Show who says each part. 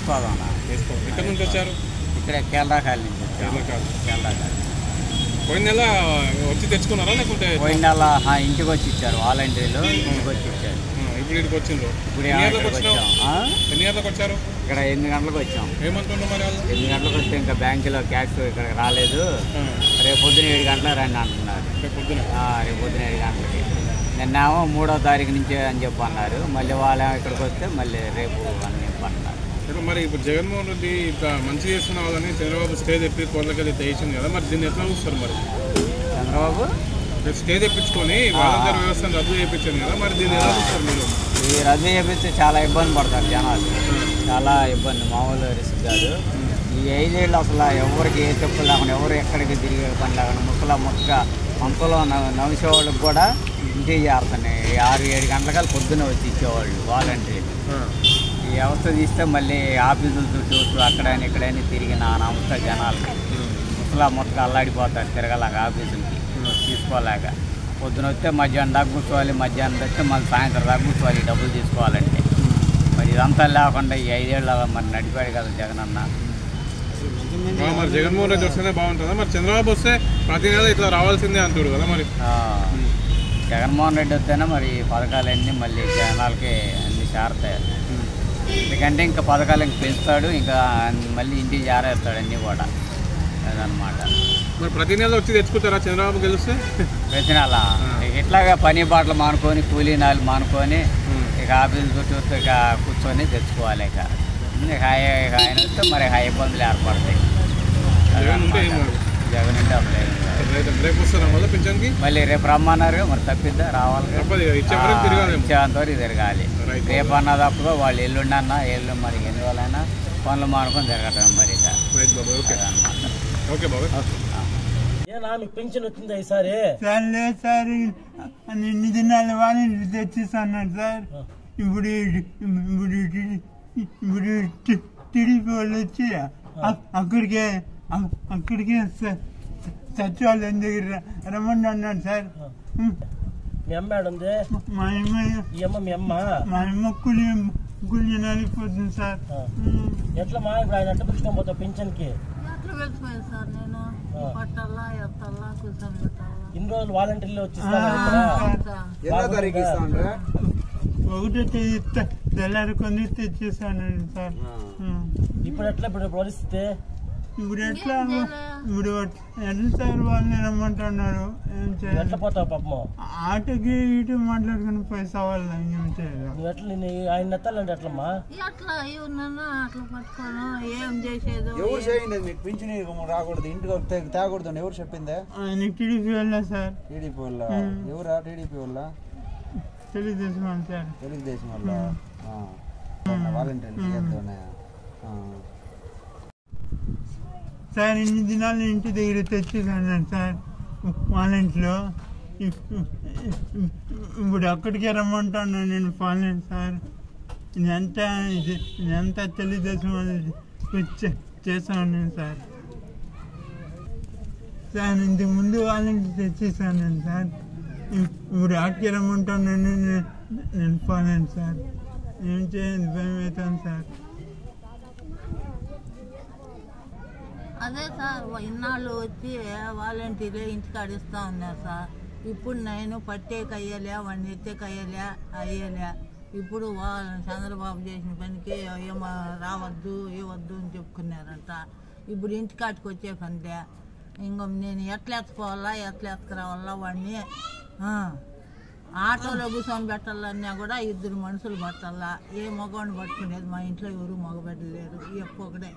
Speaker 1: చేసుకోదాం.
Speaker 2: ఇక్కడ నుంచి వచ్చారు?
Speaker 1: ఇక్కడ కేరళకాయల నుంచి వచ్చాము. కేరళకాయలు
Speaker 2: పోయిన నెల వచ్చి తెచ్చుకున్నారా లేకుంటే?
Speaker 1: పోయిన నెల ఇంటికి వచ్చి ఇచ్చారు, వాలంటీర్లు ఇంటికి వచ్చి ఇచ్చారు.
Speaker 2: ఇప్పుడు ఇక్కడికి వచ్చిండ్రు?
Speaker 1: ఇప్పుడు ఎన్ని
Speaker 2: గంటలకు వచ్చారు?
Speaker 1: ఇక్కడ 8 గంటలకు వచ్చాం.
Speaker 2: ఏమంటున్నారు మరి వాళ్ళు?
Speaker 1: 8 గంటలకు వస్తే ఇంకా బ్యాంకులో క్యాష్ ఇక్కడికి రాలేదు, రేపు పొద్దున 7 గంటలకు రండి అంటున్నారు. రేపు పొద్దున 7 గంటలకి. నిన్నేమో 3వ తారీఖు నుంచే అని చెప్పి అన్నారు. మళ్ళీ వాళ్ళు ఇక్కడికి వస్తే మళ్ళీ రేపు అని చెప్పి అన్నారు.
Speaker 2: మరి ఇప్పుడు జగన్మోహన్ రెడ్డి ఇంకా మంచి చేస్తున్న వాళ్ళని చంద్రబాబు స్టే తెప్పి కోట్లకెళ్ళి తెచ్చింది కదా, మరి దీన్ని ఎట్లా చూస్తారు? మరి
Speaker 1: చంద్రబాబు
Speaker 2: స్టే తెప్పించుకొని వాలంటీర్ వ్యవస్థను రద్దు చేయించారు కదా, మరి దీన్ని ఎలా చూస్తారు మీరు?
Speaker 1: ఈ రద్దు చేపిస్తే చాలా ఇబ్బంది పడతారు జనాలు, చాలా ఇబ్బంది, మామూలు రిస్క్ కాదు. ఈ 5 ఏళ్ళు అసలు ఎవరికి ఏ తప్పు లేకుండా, ఎవరు ఎక్కడికి తిరిగే పని లేకుండా ముక్కగా అంతలో నవ్వేవాళ్ళకి కూడా ఇంటికి చేరుతున్నాయి. 6-7 గంటలకల్లా పొద్దున్న వచ్చి ఇచ్చేవాళ్ళు వాలంటీర్లు. ఈ వ్యవస్థ తీస్తే మళ్ళీ ఆఫీసుల చుట్టూ అక్కడైనా ఇక్కడైనా తిరిగి నా నమ్మక జనాలకి ముక్కగా అల్లాడిపోతారు తిరగలేక, ఆఫీసులకి తీసుకోలేక. పొద్దున వస్తే మధ్యాహ్నం దాకా కూర్చోవాలి, మధ్యాహ్నం వస్తే మళ్ళీ సాయంత్రం దాకా కూర్చోవాలి డబ్బులు తీసుకోవాలంటే. మరి ఇదంతా లేకుండా ఈ 5 ఏళ్ళ మరి నడిపాడు కదా జగన్ అన్న.
Speaker 2: మరి జగన్మోహన్ రెడ్డి వస్తేనే బాగుంటుందా? మరి చంద్రబాబు వస్తే ప్రతి నెల ఇట్లా రావాల్సిందే అంటాడు కదా. మరి
Speaker 1: జగన్మోహన్ రెడ్డి వస్తేనే మరి పథకాలన్నీ మళ్ళీ జనాలకి అన్నీ చేరతాయి. ఎందుకంటే ఇంకా పథకాలు ఇంక పెంచుతాడు, ఇంకా మళ్ళీ ఇంటికి చేరేస్తాడు అన్నీ కూడా అదనమాట.
Speaker 2: మరి ప్రతి నెల వచ్చి తెచ్చుకుంటారా చంద్రబాబు గెలిస్తే?
Speaker 1: ప్రతి నెల ఇట్లాగా పని బాటలు మానుకొని కూలీనాలు మానుకొని ఇక ఆఫీసు చుట్టూ ఇక కూర్చొని తెచ్చుకోవాలి. ఇక ఆయన వస్తే మరి ఇబ్బందులు ఏర్పడతాయి. జగన్ ఉంటే అప్పుడు
Speaker 2: రేపు వస్తారా మళ్ళీ పింఛన్కి?
Speaker 1: మళ్ళీ రేపు రమ్మన్నారు, మరి తప్పిద్దా రావాలి, ఇచ్చేంతవరకు తిరగాలి. రేపు అన్న తప్పగా వాళ్ళు ఎల్లుండి అన్న మరి ఎన్ని రోజులైనా పనులు మానుకొని తిరగటం మరి
Speaker 3: పెన్షన్ వచ్చిందా ఈసారి?
Speaker 4: సార్ ఎన్ని దినాలు వాళ్ళని తెచ్చిస్తున్నాడు సార్. ఇప్పుడు టీడీపీ వాళ్ళు వచ్చి అక్కడికే సచివాలయం దగ్గర రమ్మండి అన్నాడు సార్.
Speaker 3: మీ అమ్మ ఏడుంది?
Speaker 4: మా అమ్మ కూలి నలిపోతుంది సార్.
Speaker 3: ఎట్లా మా ఇప్పుడు ఆయన ఎట్లా పిలుచుకొని పోతావు పింఛన్కి? ఇన్ని రోజులు వాలంటీర్లు వచ్చిస్తారు.
Speaker 4: 1వ తేదీ తెల్లారుకొని తెచ్చేసాను సార్.
Speaker 3: ఇప్పుడు ఎట్లా ఇప్పుడు పరిస్థితి?
Speaker 4: ఇప్పుడు ఎట్లా సార్ వాళ్ళని రమ్మంటున్నారు.
Speaker 3: ఎట్లా పోతావు పాపం?
Speaker 4: ఆటోకి ఇటు మాట్లాడుకుని పైసా వాళ్ళు ఏం చేయాలి?
Speaker 3: నువ్వు ఎట్లా ఆయన ఎత్తాలంటే ఎట్లమ్మా?
Speaker 5: అట్లా అట్లా పట్టుకోను ఏం చేసేది.
Speaker 6: ఎవరు చేయండి మీకు పింఛన్ రాకూడదు, ఇంటికి తేకూడదు ఎవరు చెప్పిందే?
Speaker 4: ఆయన టీడీపీ వాళ్ళ సార్.
Speaker 6: టీడీపీ వాళ్ళ? ఎవరా టీడీపీ వాళ్ళ?
Speaker 4: తెలుగుదేశం వాళ్ళు సార్.
Speaker 6: తెలుగుదేశం వాళ్ళ వాలంటీర్లు చేస్తున్నాయా
Speaker 4: సార్? ఇన్ని దినాలు ఇంటి దగ్గర తెచ్చేసాను సార్ వాలంటీర్లో. ఇప్పుడు అక్కడికే రమ్మంటాను నేను పాలేను సార్. ఇదంతా తెలుగుదేశం వాళ్ళు చేస్తాను సార్. సార్ ఇంతకు ముందు వాలంటీర్ తెచ్చేసాను సార్. ఇప్పుడు అక్కడికే రమ్మంటాను నేను పాలేను సార్. ఏం చేయండి భయం అవుతాను సార్.
Speaker 5: అదే సార్ ఇన్నాళ్ళు వచ్చి వాలంటీర్లే ఇంటికాడ ఇస్తా ఉన్నారు సార్. ఇప్పుడు నేను పట్టేకి అయ్యలే, వాడిని ఎత్తేకి అయ్యలే. ఇప్పుడు చంద్రబాబు చేసిన పనికి ఏమో రావద్దు ఇవ్వద్దు అని చెప్పుకున్నారంట. ఇప్పుడు ఇంటికాటికి వచ్చే పనిలే. ఇంకో నేను ఎట్లా ఎత్తుకోవాలా, ఎట్లా ఎత్తుకురావాలా వాడిని. ఆటోలో కూర్చొని పెట్టాలన్నా కూడా 2 మనుషులు పట్టాలా. ఏ మగవాడిని పట్టుకునేది? మా ఇంట్లో ఎవరు మగబెట్టలేరు, ఒక్కడే.